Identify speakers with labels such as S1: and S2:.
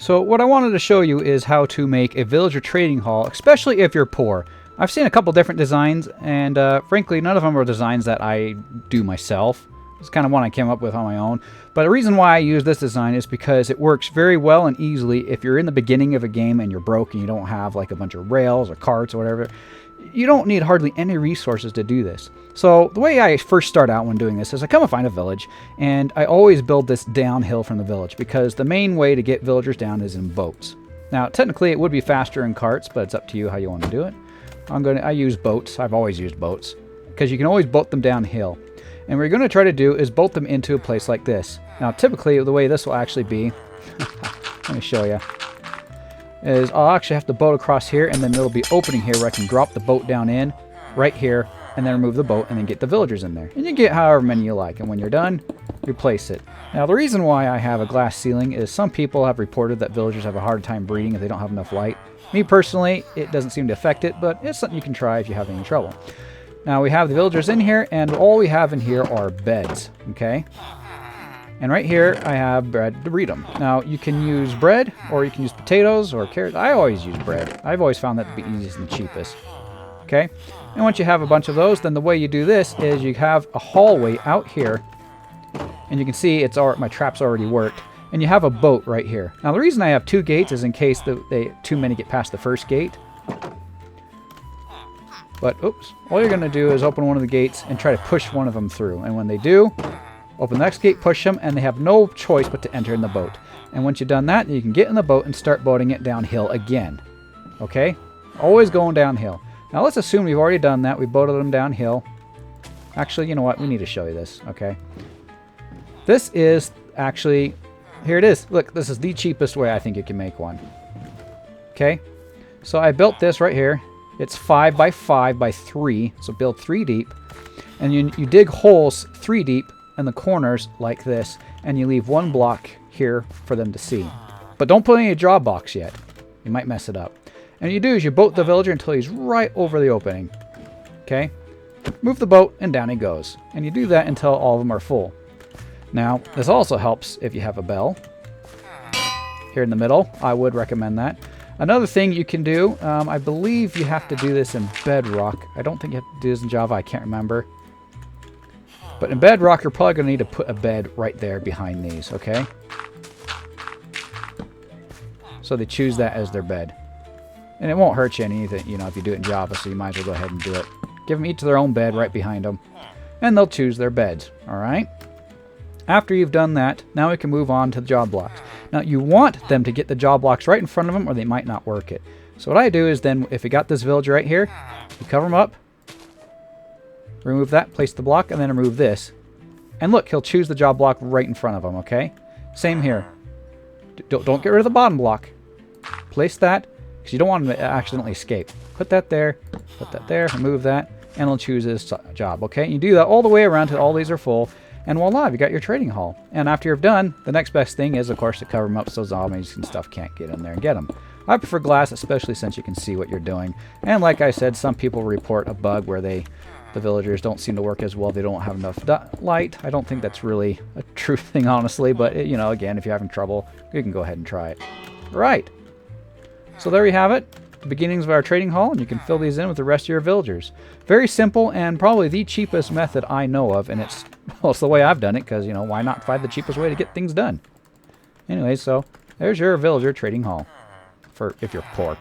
S1: So what I wanted to show you is how to make a villager trading hall, especially if you're poor. I've seen a couple different designs, and frankly, none of them are designs that I do myself. It's kind of one I came up with on my own. But the reason why I use this design is because it works very well and easily if you're in the beginning of a game and you're broke and you don't have like a bunch of rails or carts or whatever. You don't need hardly any resources to do this. So the way I first start out when doing this is I come and find a village, and I always build this downhill from the village because the main way to get villagers down is in boats. Now technically it would be faster in carts, but it's up to you how you want to do it. I use boats. I've always used boats because you can always boat them downhill. And what you're going to try to do is boat them into a place like this. Now typically the way this will actually be, let me show you, is I'll actually have to boat across here, and then there'll be opening here where I can drop the boat down in right here and then remove the boat and then get the villagers in there. And you get however many you like, and when you're done, replace it. Now the reason why I have a glass ceiling is some people have reported that villagers have a hard time breeding if they don't have enough light. Me personally, it doesn't seem to affect it, but it's something you can try if you have any trouble. Now we have the villagers in here, and all we have in here are beds, okay? And right here, I have bread to breed them. Now, you can use bread, or you can use potatoes, or carrots. I always use bread. I've always found that to be easiest and cheapest. Okay? And once you have a bunch of those, then the way you do this is you have a hallway out here. And you can see my trap's already worked. And you have a boat right here. Now, the reason I have 2 gates is in case too many get past the first gate. But, oops. All you're going to do is open one of the gates and try to push one of them through. And when they do, open the next gate, push them, and they have no choice but to enter in the boat. And once you've done that, you can get in the boat and start boating it downhill again. Okay? Always going downhill. Now let's assume we've already done that. We boated them downhill. Actually, you know what? We need to show you this. Okay? This is actually... Here it is. Look, this is the cheapest way I think you can make one. Okay? So I built this right here. It's 5 by 5 by 3. So build 3 deep. And you dig holes 3 deep in the corners like this, and you leave 1 block here for them to see. But don't put any draw box yet. You might mess it up. And what you do is you boat the villager until he's right over the opening. Okay? Move the boat, and down he goes. And you do that until all of them are full. Now, this also helps if you have a bell. Here in the middle, I would recommend that. Another thing you can do, I believe you have to do this in Bedrock. I don't think you have to do this in Java, I can't remember. But in Bedrock, you're probably going to need to put a bed right there behind these, okay? So they choose that as their bed. And it won't hurt you anything, you know, if you do it in Java, so you might as well go ahead and do it. Give them each their own bed right behind them. And they'll choose their beds, alright? After you've done that, now we can move on to the job blocks. Now, you want them to get the job blocks right in front of them, or they might not work it. So what I do is then, if you got this villager right here, you cover them up, remove that, place the block, and then remove this. And look, he'll choose the job block right in front of him, okay? Same here. Don't get rid of the bottom block. Place that, because you don't want him to accidentally escape. Put that there, remove that, and he'll choose his job, okay? You do that all the way around until all these are full, and voila, you got your trading hall. And after you're done, the next best thing is, of course, to cover them up so zombies and stuff can't get in there and get them. I prefer glass, especially since you can see what you're doing. And like I said, some people report a bug where the villagers don't seem to work as well. They don't have enough light. I don't think that's really a true thing, honestly. But, you know, again, if you're having trouble, you can go ahead and try it. Right. So there you have it. The beginnings of our trading hall. And you can fill these in with the rest of your villagers. Very simple and probably the cheapest method I know of. And it's the way I've done it because, you know, why not find the cheapest way to get things done? Anyway, so there's your villager trading hall. For if you're poor.